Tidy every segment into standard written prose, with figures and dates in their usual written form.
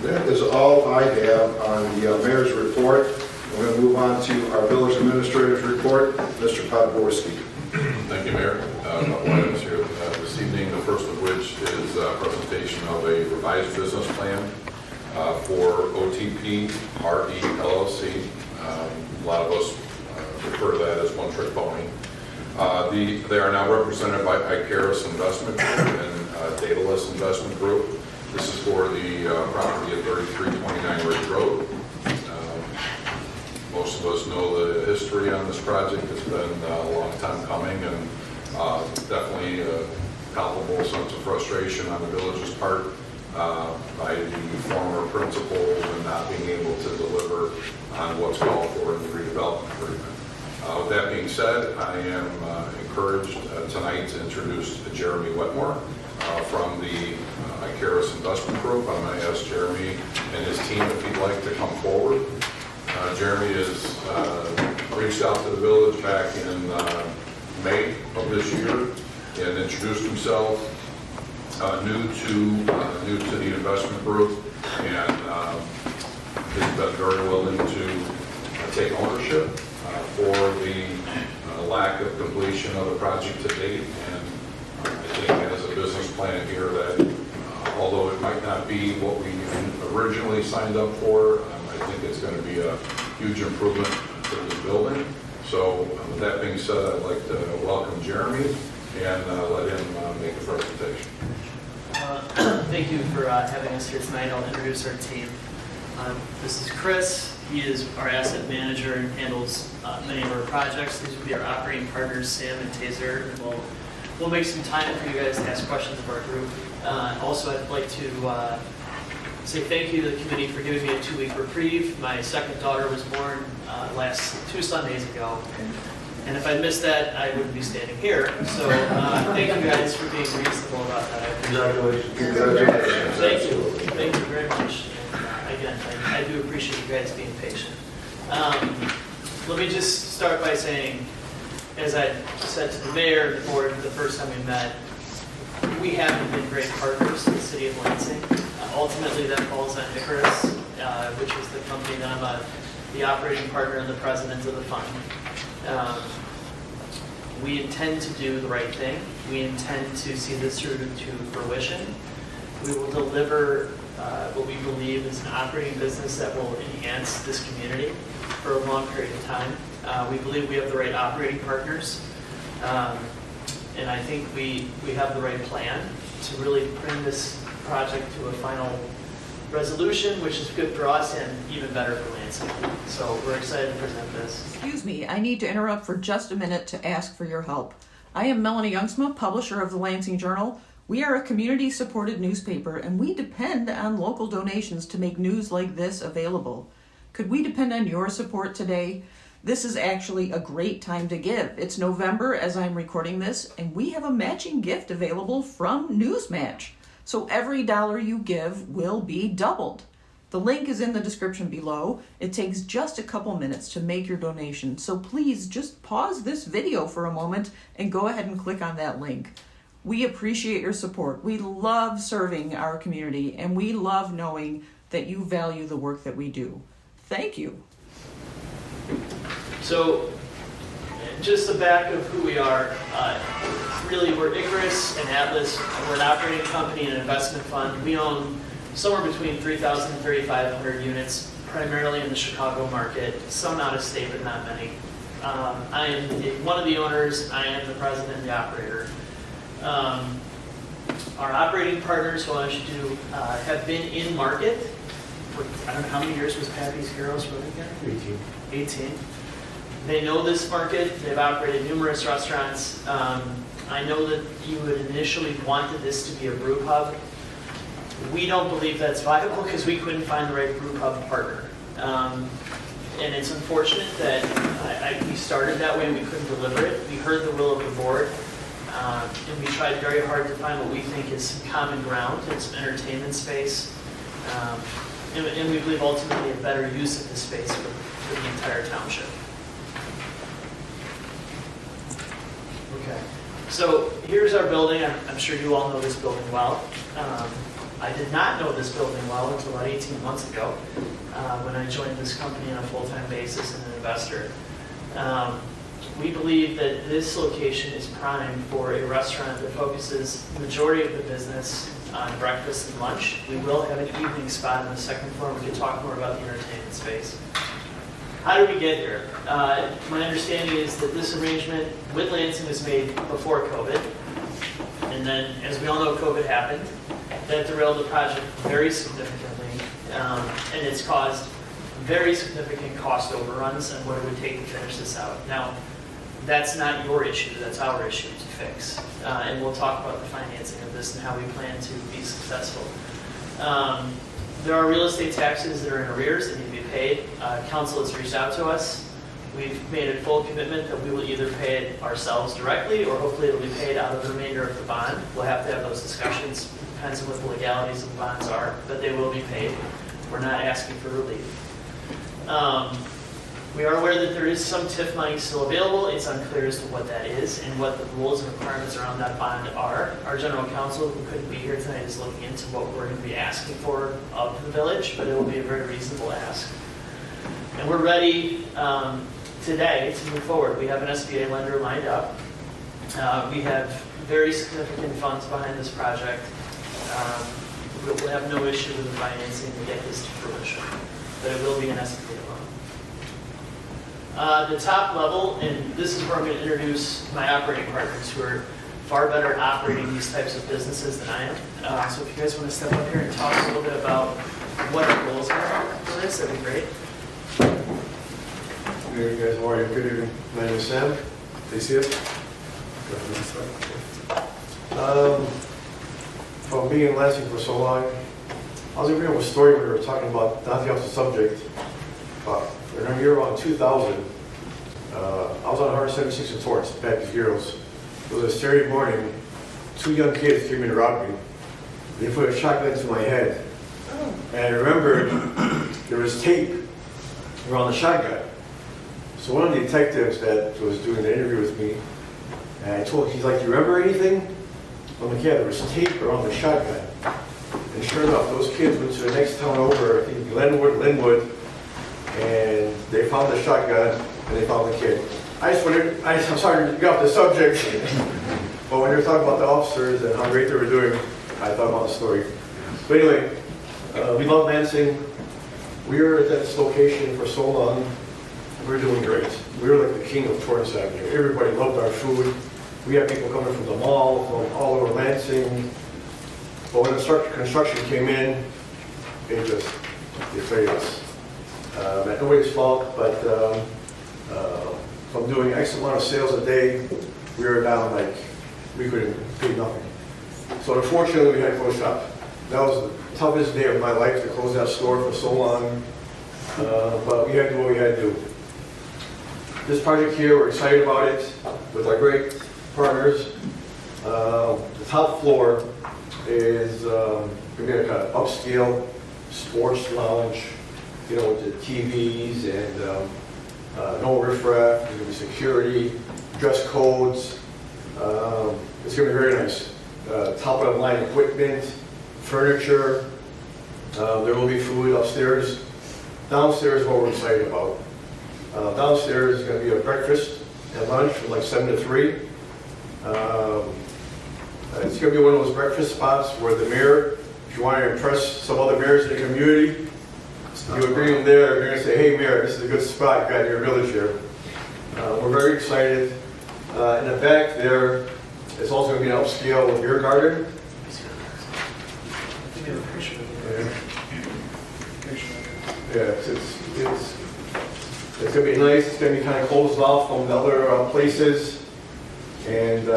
That is all I have on the mayor's report. We're going to move on to our village administrator's report. Mr. Podgorski. Thank you, Mayor. A couple items here this evening, the first of which is a presentation of a revised business plan for OTP RE LLC. A lot of us refer to that as one trick pony. They are now represented by Icarus Investment Group and Daedalus Investment Group. This is for the property at 3329 Ridge Road. Most of us know the history on this project. It's been a long time coming, and definitely a palpable sense of frustration on the village's part by the former principals and not being able to deliver on what's called for in the redevelopment agreement. With that being said, I am encouraged tonight to introduce Jeremy Wetmore from the Icarus Investment Group. I'm going to ask Jeremy and his team if he'd like to come forward. Jeremy has reached out to the village back in May of this year and introduced himself, new to the investment group, and he's been very willing to take ownership for the lack of completion of the project to date. And I think has a business plan here that, although it might not be what we originally signed up for, I think it's going to be a huge improvement to this building. So with that being said, I'd like to welcome Jeremy and let him make a presentation. Thank you for having us here tonight. I'll introduce our team. This is Chris. He is our asset manager and handles many of our projects. These will be our operating partners, Sam and Taser. And we'll make some time for you guys to ask questions of our group. Also, I'd like to say thank you to the committee for giving me a 2-week reprieve. My second daughter was born last 2 Sundays ago. And if I missed that, I wouldn't be standing here. So thank you guys for being reasonable about that. I appreciate it. Congratulations. Thank you. Thank you very much. And again, I do appreciate you guys being patient. Let me just start by saying, as I said to the mayor and the board the first time we met, we haven't been great partners in the city of Lansing. Ultimately, that falls on Icarus, which is the company that I'm the operating partner and the president of the fund. We intend to do the right thing. We intend to see this through to fruition. We will deliver what we believe is an operating business that will enhance this community for a long period of time. We believe we have the right operating partners, and I think we have the right plan to really bring this project to a final resolution, which is good for us and even better for Lansing. So we're excited to present this. Excuse me, I need to interrupt for just a minute to ask for your help. I am Melanie Jongsma, publisher of the Lansing Journal. We are a community-supported newspaper, and we depend on local donations to make news like this available. Could we depend on your support today? This is actually a great time to give. It's November as I'm recording this, and we have a matching gift available from Newsmatch. So every dollar you give will be doubled. The link is in the description below. It takes just a couple minutes to make your donation. So please just pause this video for a moment and go ahead and click on that link. We appreciate your support. We love serving our community, and we love knowing that you value the work that we do. Thank you. So, just the back of who we are. Really, we're Icarus and Atlas. We're an operating company and an investment fund. We own somewhere between 3,000 and 3,500 units, primarily in the Chicago market, some out of state, but not many. I am one of the owners. I am the president and the operator. Our operating partners, who I should do, have been in market for, I don't know, how many years was Patty's Heroes running here? 18. They know this market. They've operated numerous restaurants. I know that you had initially wanted this to be a brew pub. We don't believe that's viable because we couldn't find the right brew pub partner. And it's unfortunate that we started that way and we couldn't deliver it. We heard the will of the board, and we tried very hard to find what we think is some common ground. It's an entertainment space, and we believe ultimately a better use of the space for the entire township. Okay, so here's our building. I'm sure you all know this building well. I did not know this building well until about 18 months ago when I joined this company on a full-time basis and an investor. We believe that this location is prime for a restaurant that focuses the majority of the business on breakfast and lunch. We will have an evening spot on the second floor. We can talk more about the entertainment space. How did we get here? My understanding is that this arrangement with Lansing was made before COVID. And then, as we all know, COVID happened. That derailed the project very significantly. And it's caused very significant cost overruns on what it would take to finish this out. Now, that's not your issue, that's our issue to fix. And we'll talk about the financing of this and how we plan to be successful. There are real estate taxes that are in arrears that need to be paid. Council has reached out to us. We've made a full commitment that we will either pay it ourselves directly or hopefully it'll be paid out of the remainder of the bond. We'll have to have those discussions. Depends on what the legalities of the bonds are, but they will be paid. We're not asking for relief. We are aware that there is some TIF money still available. It's unclear as to what that is and what the rules and requirements around that bond are. Our general counsel, who couldn't be here tonight, is looking into what we're going to be asking for of the village, but it will be a very reasonable ask. And we're ready today to move forward. We have an SBA lender lined up. We have very significant funds behind this project. We'll have no issue with the financing to get this to fruition, but it will be an SBA loan. The top level, and this is where I'm going to introduce my operating partners who are far better at operating these types of businesses than I am. So if you guys want to step up here and talk a little bit about what our goals are for this, that'd be great. Good evening, guys. How are you? Good evening. My name is Sam. Do you see it? From being in Lansing for so long, I was reading a story where we were talking about, not the opposite subject, in a year around 2000, I was on 176 and Torrance, Baptist Heroes. It was a Saturday morning. 2 young kids came in to rob me. They put a shotgun to my head. And I remembered there was tape around the shotgun. So one of the detectives that was doing the interview with me, and I told him, he's like, "Do you remember anything?" I'm like, "Yeah, there was tape around the shotgun." And sure enough, those kids went to the next town over, I think Linwood, and they found the shotgun and they found the kid. I'm sorry to get off the subject, but when you were talking about the officers and how great they were doing, I thought about the story. But anyway, we love Lansing. We were at this location for so long. We were doing great. We were like the king of Torrance Avenue. Everybody loved our food. We had people coming from the mall, from all over Lansing. But when the construction came in, it just deflated us. Not nobody's fault, but from doing X amount of sales a day, we were down like we couldn't pay nothing. So unfortunately, we had to close shop. That was the toughest day of my life to close that store for so long, but we had to do what we had to do. This project here, we're excited about it with our great partners. The top floor is going to be like an upscale sports lounge, you know, with the TVs and no riffraff. There's going to be security, dress codes. It's going to be very nice. Top of the line equipment, furniture. There will be food upstairs. Downstairs is what we're excited about. Downstairs is going to be a breakfast and lunch from like 7 to 3. It's going to be one of those breakfast spots where the mayor, if you want to impress some other mayors in the community, you would bring them there. You're going to say, "Hey, mayor, this is a good spot you got in your village here." We're very excited. In the back there, it's also going to be an upscale beer garden. Yeah, it's going to be nice. It's going to be kind of closed off from the other places. And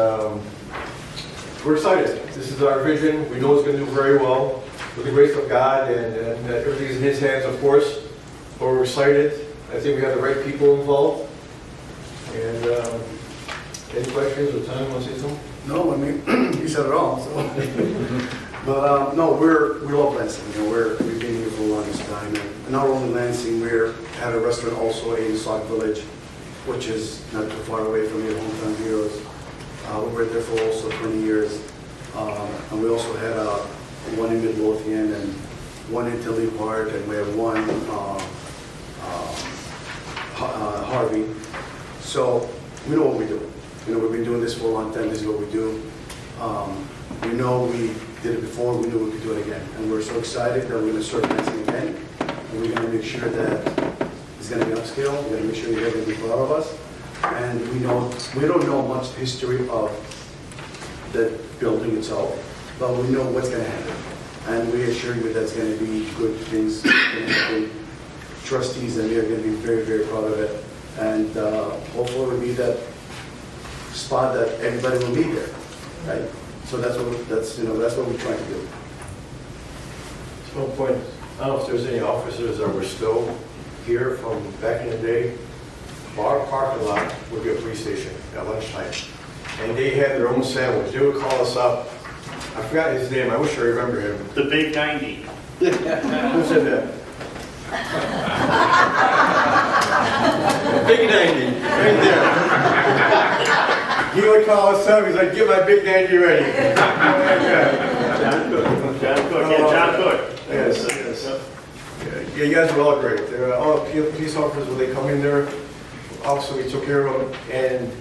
we're excited. This is our vision. We know it's going to do very well with the grace of God, and everything is in His hands, of course. But we're excited. I think we have the right people involved. And any questions or time? Want to say something? No, I mean, you said it all. So. But no, we love Lansing. You know, we've been here for the longest time, and not only Lansing, we're at a restaurant also in Sauk Village, which is not too far away from your hometown heroes. We were there for also 20 years, and we also had one in Midlothian and one in Tilly Park, and we have one Harvey. So we know what we do. You know, we've been doing this for a long time. This is what we do. We know we did it before. We knew we could do it again. And we're so excited that we're going to start Lansing again. And we're going to make sure that it's going to be upscale. We're going to make sure you're going to be proud of us. And we don't know much history of the building itself, but we know what's going to happen. And we assure you that's going to be good things. Trustees and they're going to be very, very proud of it. And hopefully it will be that spot that everybody will be there, right? So that's what we're trying to do. At one point, I don't know if there's any officers that were still here from back in the day. Our parking lot would be a police station at lunchtime. And they had their own sandwich. They would call us up. I forgot his name. I wish I remember him. The Big 90. Who said that? Big 90, right there. He would call us up. He's like, "Get my Big 90 ready." John Cook. John Cook. Yes. Yeah, you guys were all great. All the police officers, when they come in there, also we took care of them, and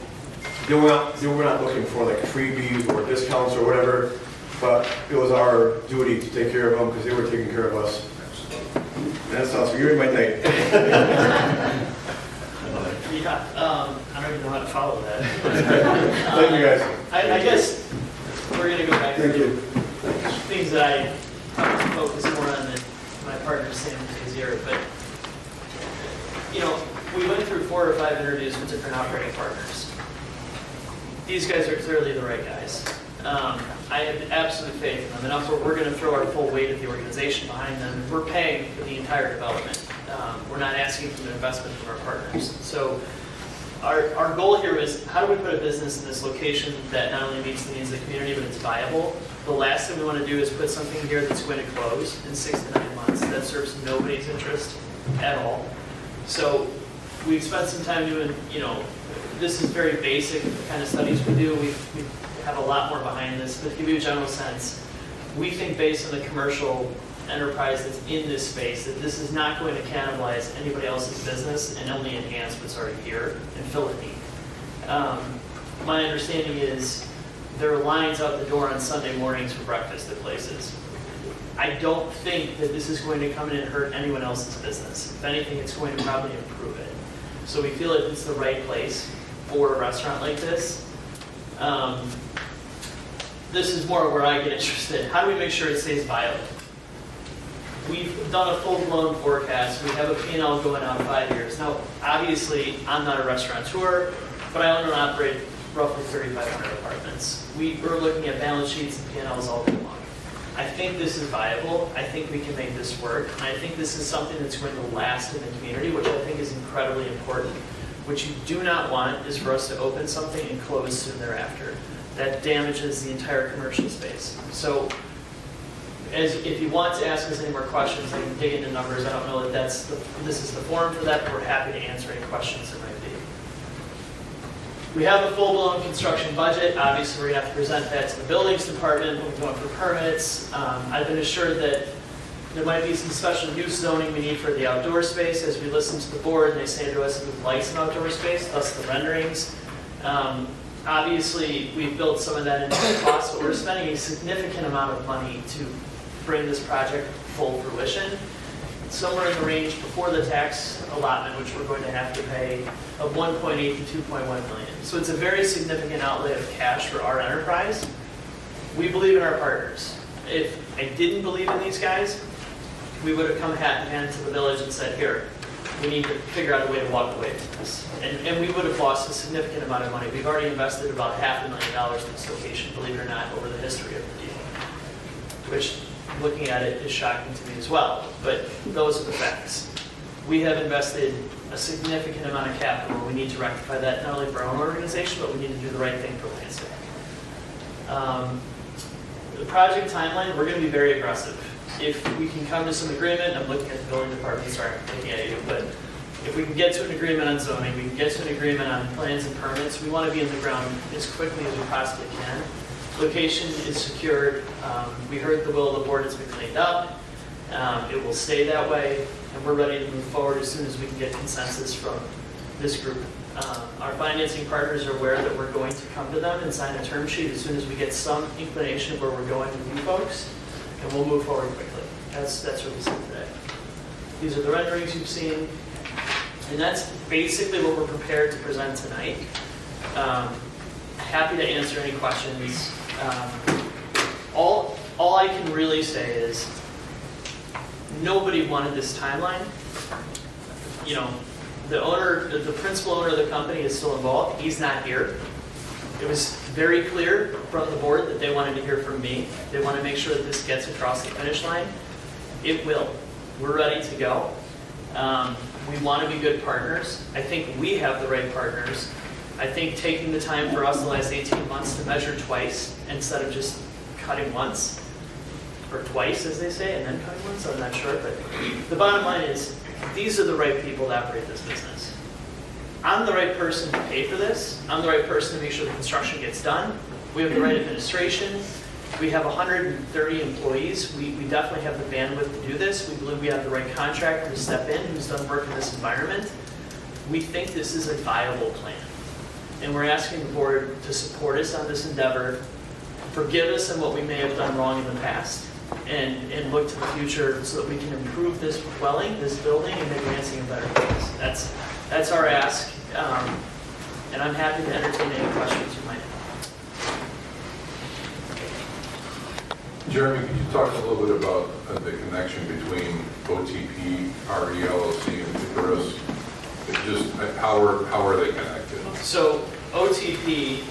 they were not looking for like freebies or discounts or whatever, but it was our duty to take care of them because they were taking care of us. That sounds good. You're in my night. Yeah, I don't even know how to follow that. Thank you guys. I guess we're going to go back to Thank you. things that I focus more on than my partner Sam is here. But, you know, we went through 4 or 5 interviews with different operating partners. These guys are clearly the right guys. I have absolute faith in them, enough where we're going to throw our full weight of the organization behind them. We're paying for the entire development. We're not asking for an investment from our partners. So our goal here is, how do we put a business in this location that not only meets the needs of the community, but it's viable? The last thing we want to do is put something here that's going to close in 6 to 9 months. That serves nobody's interest at all. So we've spent some time doing, you know, this is very basic, the kind of studies we do. We have a lot more behind this, but to give you a general sense, we think based on the commercial enterprise that's in this space, that this is not going to cannibalize anybody else's business and only enhance what's already here and fill a need. My understanding is there are lines out the door on Sunday mornings for breakfast at places. I don't think that this is going to come in and hurt anyone else's business. If anything, it's going to probably improve it. So we feel like it's the right place for a restaurant like this. This is more where I get interested. How do we make sure it stays viable? We've done a full-blown forecast. We have a P&L going out 5 years. Now, obviously, I'm not a restaurateur, but I own and operate roughly 3,500 apartments. We're looking at balance sheets and P&Ls all day long. I think this is viable. I think we can make this work. And I think this is something that's going to last in the community, which I think is incredibly important. What you do not want is for us to open something and close soon thereafter. That damages the entire commercial space. So if you want to ask us any more questions, I can dig into numbers. I don't know that this is the forum for that, but we're happy to answer any questions there might be. We have a full-blown construction budget. Obviously, we're going to have to present that to the buildings department when we're going for permits. I've been assured that there might be some special use zoning we need for the outdoor space. As we listen to the board, they say to us it would like some outdoor space, thus the renderings. Obviously, we've built some of that into the cost, but we're spending a significant amount of money to bring this project to full fruition. Somewhere in the range before the tax allotment, which we're going to have to pay, of 1.8 to 2.1 million. So it's a very significant outlay of cash for our enterprise. We believe in our partners. If I didn't believe in these guys, we would have come hat in hand to the village and said, here, we need to figure out a way to walk away from this. And we would have lost a significant amount of money. We've already invested about $500,000 in this location, believe it or not, over the history of the deal, which, looking at it, is shocking to me as well. But those are the facts. We have invested a significant amount of capital. We need to rectify that not only for our own organization, but we need to do the right thing for Lansing. The project timeline, we're going to be very aggressive. If we can come to some agreement, I'm looking at the building department, sorry, I'm looking at you, but if we can get to an agreement on zoning, we can get to an agreement on plans and permits, we want to be in the ground as quickly as we possibly can. Location is secured. We heard the will of the board has been cleaned up. It will stay that way, and we're ready to move forward as soon as we can get consensus from this group. Our financing partners are aware that we're going to come to them and sign a term sheet as soon as we get some inclination of where we're going with you folks, and we'll move forward quickly. That's what we said today. These are the renderings you've seen, and that's basically what we're prepared to present tonight. Happy to answer any questions. All I can really say is nobody wanted this timeline. You know, the principal owner of the company is still involved. He's not here. It was very clear from the board that they wanted to hear from me. They want to make sure that this gets across the finish line. It will. We're ready to go. We want to be good partners. I think we have the right partners. I think taking the time for us the last 18 months to measure twice instead of just cutting once, or twice as they say, and then cutting once, I'm not sure. But the bottom line is, these are the right people to operate this business. I'm the right person to pay for this. I'm the right person to make sure the construction gets done. We have the right administration. We have 130 employees. We definitely have the bandwidth to do this. We believe we have the right contractor to step in who's done work in this environment. We think this is a viable plan. And we're asking the board to support us on this endeavor, forgive us on what we may have done wrong in the past, and look to the future so that we can improve this dwelling, this building, and make Lansing a better place. That's our ask, and I'm happy to entertain any questions you might have. Jeremy, could you talk a little bit about the connection between OTP RE LLC and Icarus? Just how are they connected? So OTP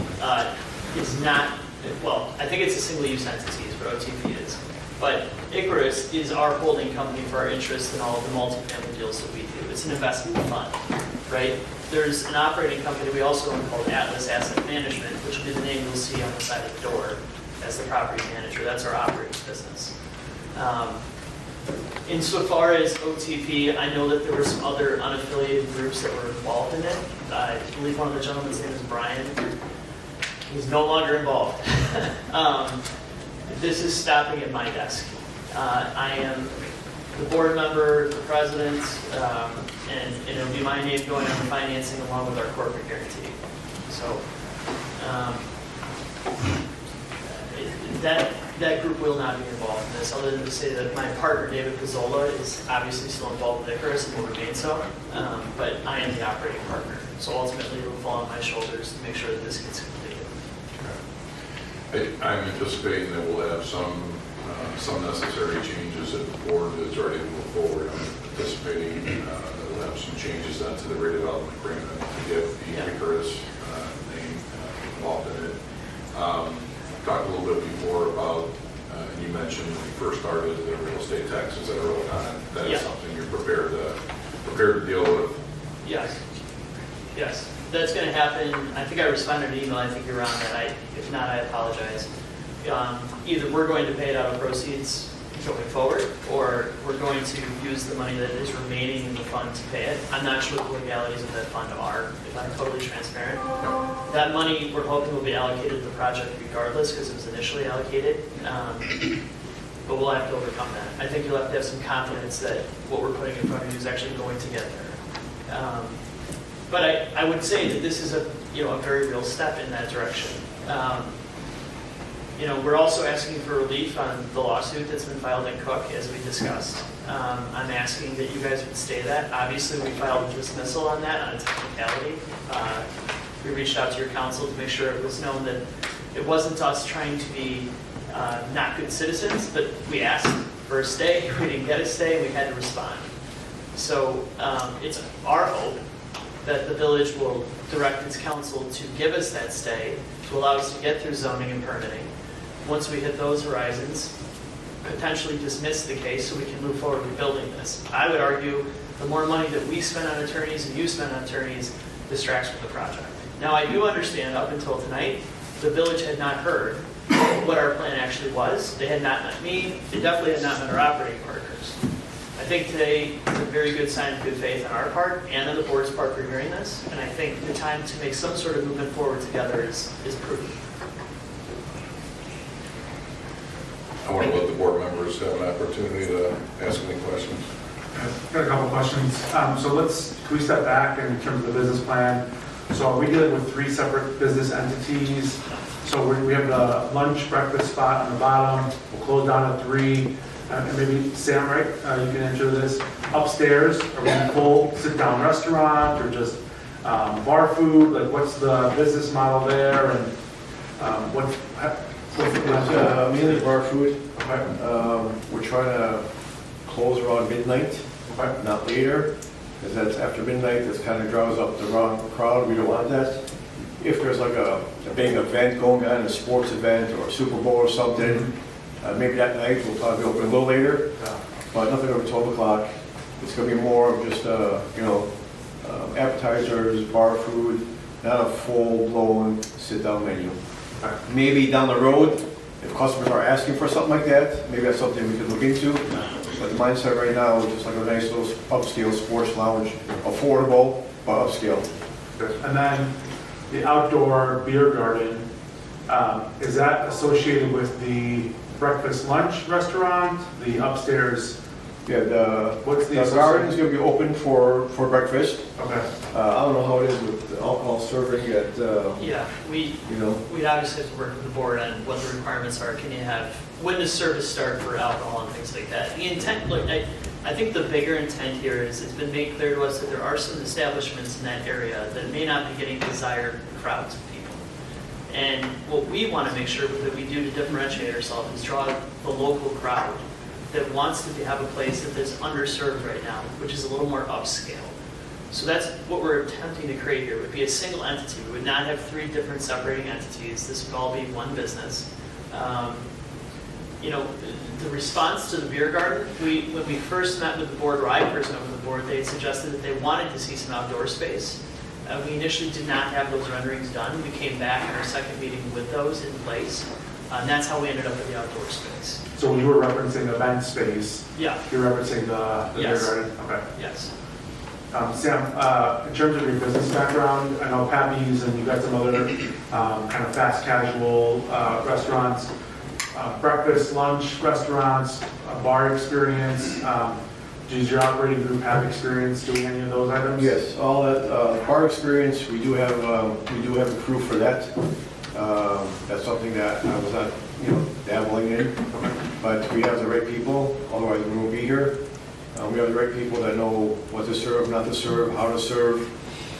is not, well, I think it's a single-use entity is what OTP is. But Icarus is our holding company for our interest in all of the multifamily deals that we do. It's an investment fund, right? There's an operating company we also own called Atlas Asset Management, which will be the name you'll see on the side of the door as the property manager. That's our operating business. Insofar as OTP, I know that there were some other unaffiliated groups that were involved in it. I believe one of the gentlemen's name is Brian. He's no longer involved. This is stopping at my desk. I am the board member, the president, and it'll be my name going on the financing along with our corporate guarantee. So that group will not be involved in this, other than to say that my partner, David Pizzola, is obviously still involved with Icarus and will remain so, but I am the operating partner. So ultimately, it will fall on my shoulders to make sure that this gets completed. I'm anticipating that we'll have some necessary changes at the board that's ready to move forward. I'm anticipating that we'll have some changes then to the redevelopment agreement to get the Icarus name involved in it. Talked a little bit before about, and you mentioned when you first started the real estate taxes that are owed on it. That is something you're prepared to deal with. Yes, that's going to happen. I think I responded to an email. I think you're on that. If not, I apologize. Either we're going to pay it out of proceeds going forward, or we're going to use the money that is remaining in the fund to pay it. I'm not sure what the legalities of that fund are, if I'm totally transparent. That money we're hoping will be allocated to the project regardless, because it was initially allocated. But we'll have to overcome that. I think you'll have to have some confidence that what we're putting in front of you is actually going to get there. But I would say that this is a very real step in that direction. We're also asking for relief on the lawsuit that's been filed in Cook, as we discussed. I'm asking that you guys would stay that. Obviously, we filed a dismissal on that on a technicality. We reached out to your counsel to make sure it was known that it wasn't us trying to be not good citizens, but we asked for a stay. We didn't get a stay. We had to respond. So it's our hope that the village will direct its counsel to give us that stay to allow us to get through zoning and permitting. Once we hit those horizons, potentially dismiss the case so we can move forward with building this. I would argue the more money that we spend on attorneys and you spend on attorneys distracts from the project. Now, I do understand up until tonight, the village had not heard what our plan actually was. They had not met me. They definitely had not met our operating partners. I think today is a very good sign of good faith on our part and on the board's part for hearing this. And I think the time to make some sort of movement forward together is prudent. I want to let the board members have an opportunity to ask any questions. I've got a couple questions. Can we step back in terms of the business plan? So are we dealing with 3 separate business entities? So we have the lunch, breakfast spot on the bottom. We'll close down at 3. And maybe Sam, right? You can answer this. Upstairs, are we a full sit-down restaurant or just bar food? Like, what's the business model there? And what's the plan? Mainly bar food. We're trying to close around midnight, not later, because that's after midnight, this kind of draws up the wrong crowd. We don't want that. If there's like a big event going on, a sports event or a Super Bowl or something, maybe that night we'll probably open a little later, but nothing over 12 o'clock. It's going to be more of just, appetizers, bar food, not a full-blown sit-down menu. Maybe down the road, if customers are asking for something like that, maybe that's something we could look into. But the mindset right now is just like a nice little upscale sports lounge, affordable, but upscale. And then the outdoor beer garden, is that associated with the breakfast lunch restaurant, the upstairs? Yeah, the What's the garden is going to be open for breakfast. Okay. I don't know how it is with the alcohol serving at, Yeah, we'd obviously have to work with the board on what the requirements are. Can you have, when does service start for alcohol and things like that? The intent, look, I think the bigger intent here is it's been made clear to us that there are some establishments in that area that may not be getting desired crowds of people. And what we want to make sure that we do to differentiate ourselves is draw the local crowd that wants to have a place that is underserved right now, which is a little more upscale. So that's what we're attempting to create here. It would be a single entity. We would not have 3 different separating entities. This would all be one business. The response to the beer garden, when we first met with the board, or I first met with the board, they had suggested that they wanted to see some outdoor space. We initially did not have those renderings done. We came back in our second meeting with those in place. And that's how we ended up with the outdoor space. So when you were referencing event space, Yeah. you're referencing the beer Yes. garden? Okay. Yes. Sam, in terms of your business background, I know Pappy's and you've got some other kind of fast casual restaurants, breakfast, lunch restaurants, bar experience. Does your operating group have experience doing any of those items? yes, all that bar experience, we do have a crew for that. That's something that I was not, dabbling in, but we have the right people, otherwise we won't be here. We have the right people that know what to serve, not to serve, how to serve.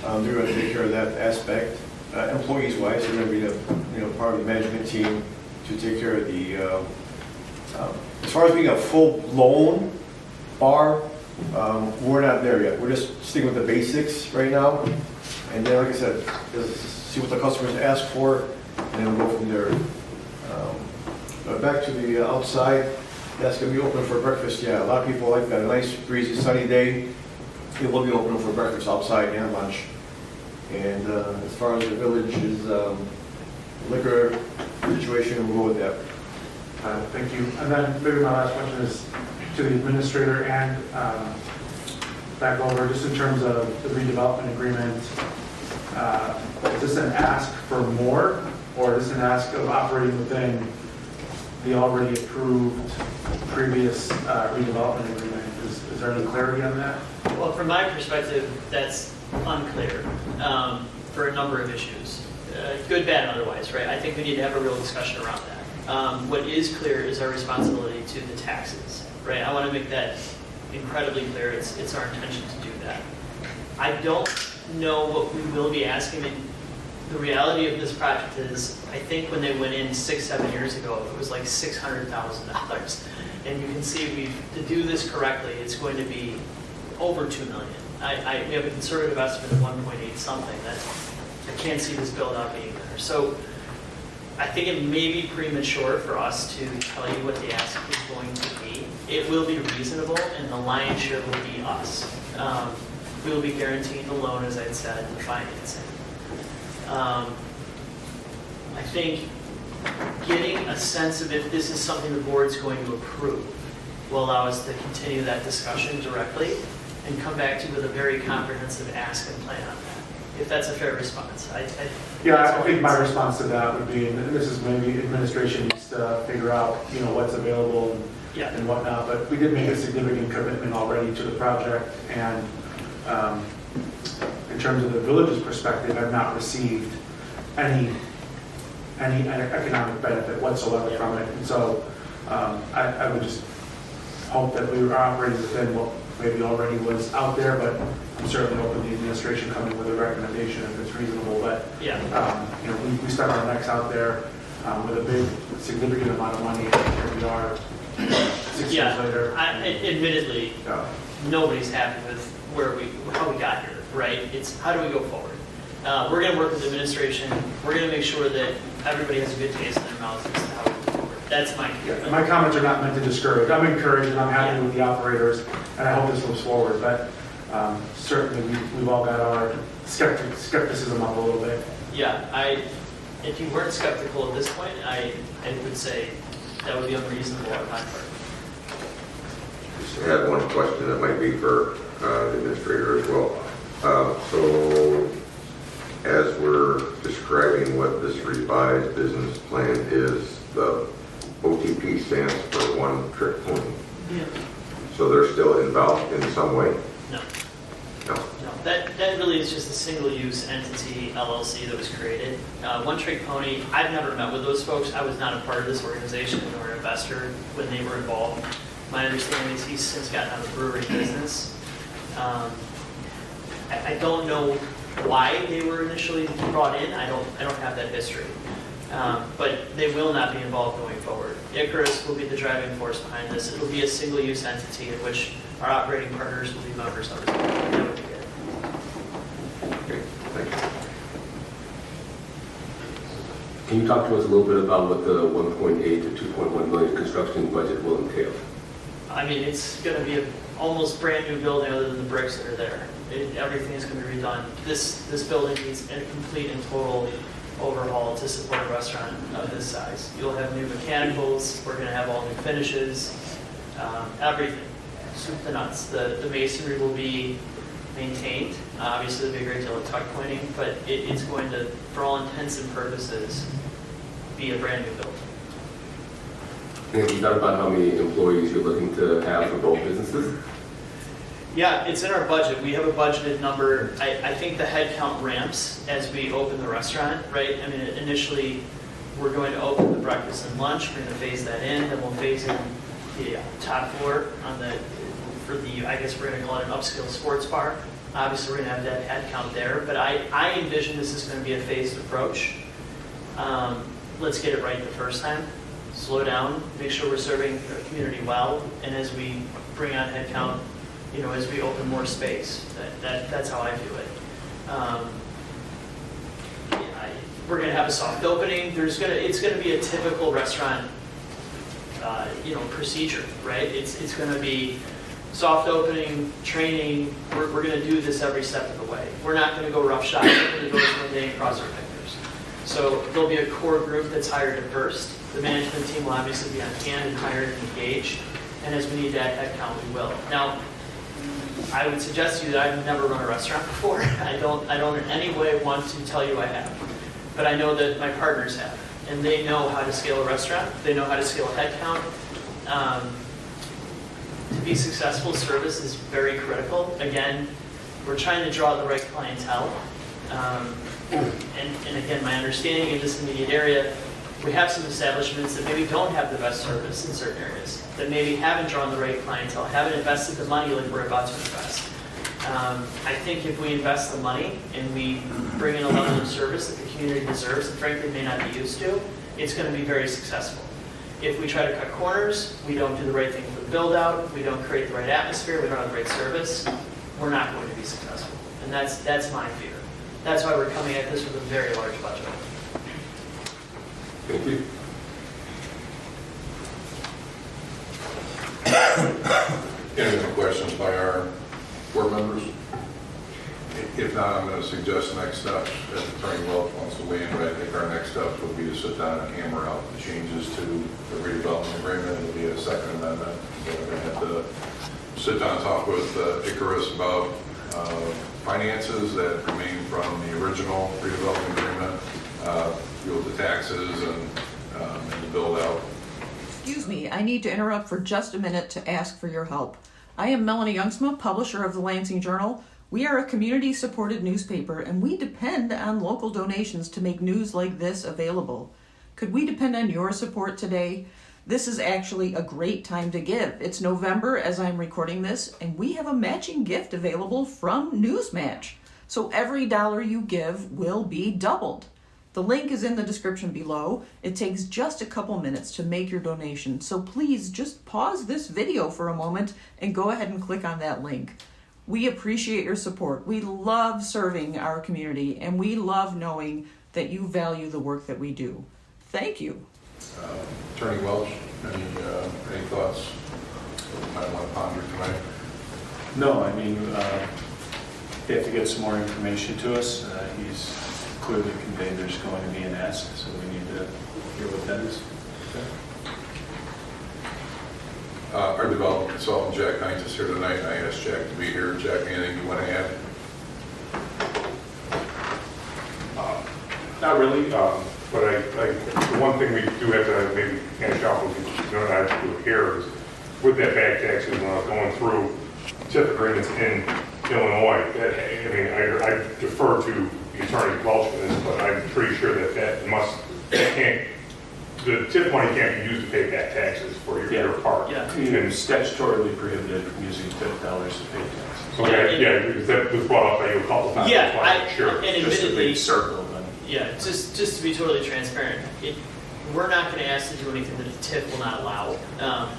They're going to take care of that aspect. Employees-wise, they're going to be the, part of the management team to take care of the. As far as being a full-blown bar, we're not there yet. We're just sticking with the basics right now, and then, like I said, just see what the customers ask for, and then we'll go from there. Back to the outside. That's going to be open for breakfast. Yeah, a lot of people like that. A nice, breezy, sunny day. It will be open for breakfast outside and lunch. And as far as the village's liquor situation, we'll go with that. Thank you. And then maybe my last question is to the administrator and back over, just in terms of the redevelopment agreement. Is this an ask for more, or is this an ask of operating within the already approved previous redevelopment agreement? Is there any clarity on that? Well, from my perspective, that's unclear for a number of issues, good, bad, and otherwise, right? I think we need to have a real discussion around that. What is clear is our responsibility to the taxes, right? I want to make that incredibly clear. It's our intention to do that. I don't know what we will be asking. The reality of this project is, I think when they went in 6-7 years ago, it was like $600,000. And you can see to do this correctly, it's going to be over $2 million. We have a conservative estimate of 1.8 something. I can't see this build out being there. So I think it may be premature for us to tell you what the ask is going to be. It will be reasonable, and the lion's share will be us. We will be guaranteeing the loan, as I had said, and the financing. I think getting a sense of if this is something the board's going to approve will allow us to continue that discussion directly and come back to you with a very comprehensive ask and plan on that. if that's a fair response. Yeah, I think my response to that would be, and this is maybe administration needs to figure out, what's available Yeah. and whatnot, but we did make a significant commitment already to the project, and in terms of the village's perspective, I've not received any economic benefit whatsoever from it. And so I would just hope that we were operating within what maybe already was out there, but I'm certainly open to the administration coming with a recommendation if it's reasonable. But Yeah. we stuck our necks out there with a big, significant amount of money, and here we are 6 years later. Admittedly, Yeah. nobody's happy with how we got here, right? It's how do we go forward? We're going to work with the administration. We're going to make sure that everybody has a good taste in their mouth as to how we move forward. That's my Yeah, my comments are not meant to discourage. I'm encouraged and I'm happy with the operators, and I hope this moves forward. But certainly we've all got our skepticism up a little bit. Yeah, if you weren't skeptical at this point, I would say that would be unreasonable on my part. Just had one question that might be for the administrator as well. So as we're describing what this revised business plan is, the OTP stands for one trick pony. Yeah. So they're still involved in some way? No. No. No, that really is just a single-use entity LLC that was created. One Trick Pony, I've never met with those folks. I was not a part of this organization nor an investor when they were involved. My understanding is he's since gotten out of the brewery business. I don't know why they were initially brought in. I don't have that history. But they will not be involved going forward. Icarus will be the driving force behind this. It will be a single-use entity in which our operating partners will be members of it. That would be it. Okay, thank you. Can you talk to us a little bit about what the 1.8 to 2.1 million construction budget will entail? I mean, it's going to be an almost brand new building other than the bricks that are there. Everything is going to be redone. This building needs a complete and total overhaul to support a restaurant of this size. You'll have new mechanicals. We're going to have all new finishes. Everything. Soup to nuts. The masonry will be maintained. Obviously, there'll be a great deal of tuck pointing, but it's going to, for all intents and purposes, be a brand new building. And have you thought about how many employees you're looking to have for both businesses? Yeah, it's in our budget. We have a budgeted number. I think the head count ramps as we open the restaurant, right? I mean, initially, we're going to open the breakfast and lunch. We're going to phase that in. Then we'll phase in the top floor I guess we're going to call it an upscale sports bar. Obviously, we're going to have that head count there. But I envision this is going to be a phased approach. Let's get it right the first time. Slow down, make sure we're serving the community well, and as we bring on head count, as we open more space, that's how I view it. We're going to have a soft opening. It's going to be a typical restaurant, procedure, right? It's going to be soft opening, training. We're going to do this every step of the way. We're not going to go rough shot. We're going to go one day and cross our fingers. So there'll be a core group that's hired at first. The management team will obviously be on hand and hired and engaged. And as we need that head count, we will. Now, I would suggest to you that I've never run a restaurant before. I don't in any way want to tell you I have. But I know that my partners have. And they know how to scale a restaurant. They know how to scale a head count. To be successful, service is very critical. Again, we're trying to draw the right clientele. And again, my understanding in this immediate area, we have some establishments that maybe don't have the best service in certain areas, that maybe haven't drawn the right clientele, haven't invested the money like we're about to invest. I think if we invest the money and we bring in a level of service that the community deserves and frankly may not be used to, it's going to be very successful. If we try to cut corners, we don't do the right thing for the build out, we don't create the right atmosphere, we don't have the right service, we're not going to be successful. And that's my fear. That's why we're coming at this with a very large budget. Thank you. Any other questions by our board members? If not, I'm going to suggest next steps, as Attorney Welch wants to weigh in, but I think our next steps will be to sit down and hammer out the changes to the redevelopment agreement. It'll be a second amendment. So we're going to have to sit down and talk with Icarus about finances that remain from the original redevelopment agreement, fuel the taxes and the build out. Excuse me, I need to interrupt for just a minute to ask for your help. I am Melanie Jongsma, publisher of the Lansing Journal. We are a community-supported newspaper, and we depend on local donations to make news like this available. Could we depend on your support today? This is actually a great time to give. It's November as I'm recording this, and we have a matching gift available from Newsmatch. So every dollar you give will be doubled. The link is in the description below. It takes just a couple minutes to make your donation, so please just pause this video for a moment and go ahead and click on that link. We appreciate your support. We love serving our community, and we love knowing that you value the work that we do. Thank you. Attorney Welch, any thoughts you might want to ponder tonight? No, I mean, they have to get some more information to us. He's clearly conveyed there's going to be an ask, so we need to hear what that is. Our development consultant, Jack Hynes, is here tonight. I asked Jack to be here. Jack, anything you want to add? Not really, but the one thing we do have to maybe finish off with, you know, I have to do here is with that back taxes, when I was going through TIF agreements in Illinois, I defer to the attorney Welch for this, but I'm pretty sure the TIF money can't be used to pay back taxes for your part. Yeah. It's statutorily prohibited from using TIF dollars to pay taxes. Okay, yeah, because that was brought up by you a couple times. Yeah, Sure. and Just a admittedly, big circle. Then. yeah, just to be totally transparent, we're not going to ask to do anything that the TIF will not allow.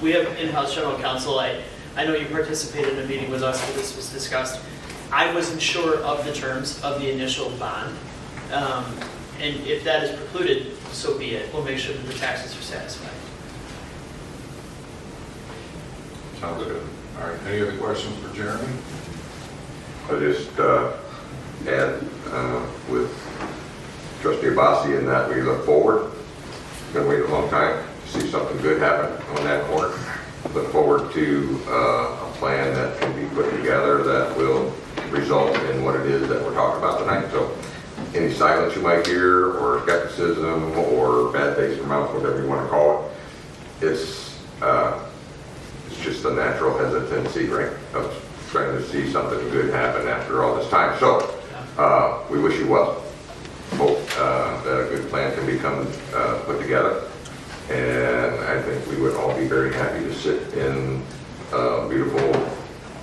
We have in-house general counsel. I know you participated in a meeting with us where this was discussed. I wasn't sure of the terms of the initial bond, and if that is precluded, so be it. We'll make sure that the taxes are satisfied. Sounds good. All right, any other questions for Jeremy? I'll just add with Trustee Abbasy in that we look forward. Been waiting a long time to see something good happen on that corner. Look forward to a plan that can be put together that will result in what it is that we're talking about tonight. So any silence you might hear or skepticism or bad taste in your mouth, whatever you want to call it, it's just a natural hesitancy, right, of trying to see something good happen after all this time. So we wish you well. Hope that a good plan can become put together. And I think we would all be very happy to sit in a beautiful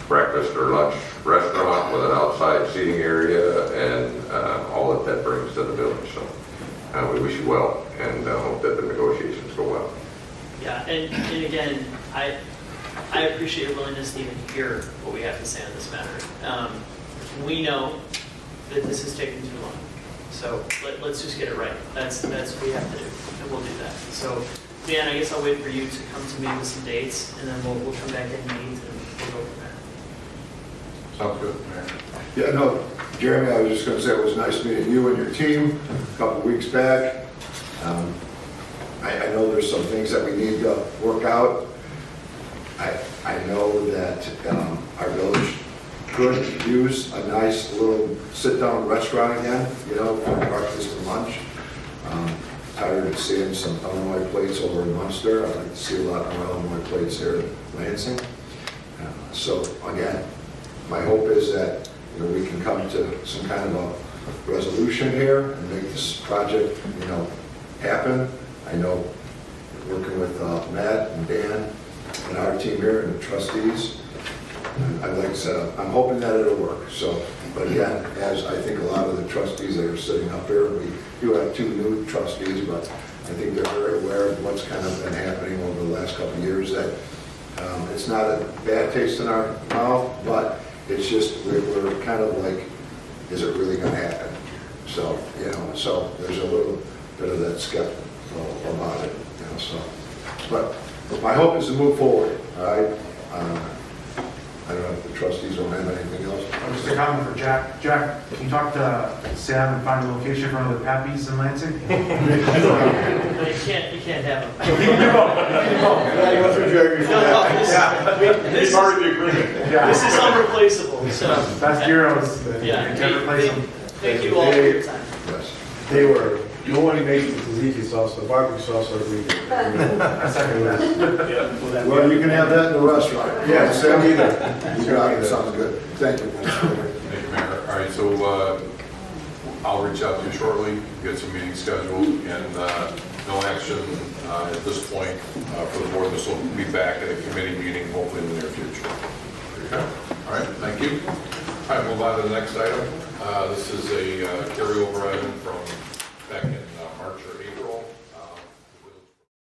breakfast or lunch restaurant with an outside seating area and all that that brings to the village. So we wish you well and hope that the negotiations go well. Yeah, and again, I appreciate your willingness to even hear what we have to say on this matter. We know that this is taking too long, so let's just get it right. That's what we have to do, and we'll do that. So, Dan, I guess I'll wait for you to come to me with some dates, and then we'll come back and meet, and we'll go from there. Sounds good, Mayor. Yeah, no, Jeremy, I was just going to say it was nice meeting you and your team a couple weeks back. I know there's some things that we need to work out. I know that our village could use a nice little sit-down restaurant again, you know, for breakfast and lunch. Tired of seeing some Illinois plates over in Munster. I'd like to see a lot more Illinois plates here in Lansing. So again, my hope is that we can come to some kind of a resolution here and make this project happen. I know working with Matt and Dan and our team here and the trustees, and like I said, I'm hoping that it'll work. So, but again, as I think a lot of the trustees that are sitting up here, we do have 2 new trustees, but I think they're very aware of what's kind of been happening over the last couple of years, that it's not a bad taste in our mouth, but it's just, we're kind of like, is it really going to happen? So, so there's a little bit of that skeptical about it, so. But my hope is to move forward, all right? I don't know if the trustees don't have anything else. Just a comment for Jack. Jack, can you talk to Sam and find a location for one of the Pappies in Lansing? You can't have them. Yeah, you went through Jerry before that. This It's part of the agreement. this is unreplaceable, so, That's heroes. yeah. You can't replace them. Thank you all for your time. Yes. They were, nobody makes the tzatziki sauce, the barbecue sauce like we do. I second that. Well, you can have that in the restaurant. Yeah, Sam, me either. either. You got it, sounds good. Thank you. Thank you, Mayor. All right, so I'll reach out to you shortly, get some meetings scheduled, and no action at this point for the board. This will be back at a committee meeting, hopefully in the near future. Okay. All right, thank you. All right, move on to the next item. This is a carryover item from back in March or April.